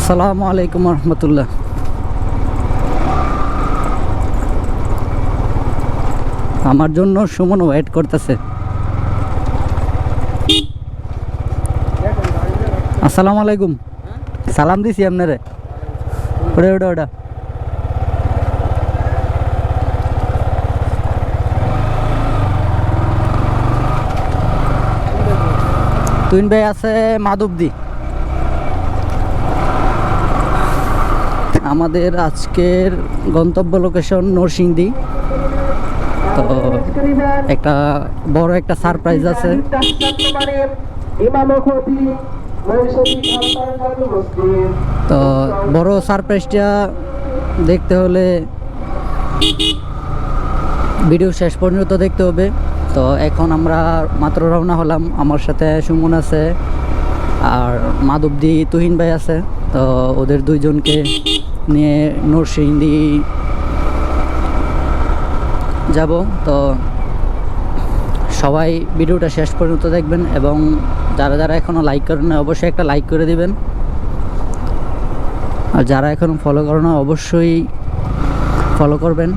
আসসালামু আলাইকুম রহমতুল্লাহ। আমার জন্য সুমন ওয়েট করতেছে। আসসালামু আলাইকুম। সালাম দিছি আপনারে। ওটা ওটা ওটা তুইন ভাই আছে মাধবদী। আমাদের আজকের গন্তব্য লোকেশন নরসিংদী। তো একটা বড় একটা সারপ্রাইজ আছে। তো বড় সারপ্রাইজটা দেখতে হলে ভিডিও শেষ পর্যন্ত দেখতে হবে। তো এখন আমরা মাত্র রওনা হলাম, আমার সাথে সুমন আছে আর মাধবদী তুহিন ভাই আছে। তো ওদের দুইজনকে নিয়ে নরসিংদী যাব। তো সবাই ভিডিওটা শেষ পর্যন্ত দেখবেন এবং যারা যারা এখনও লাইক করেন না অবশ্যই একটা লাইক করে দিবেন, আর যারা এখনও ফলো করেন না অবশ্যই ফলো করবেন।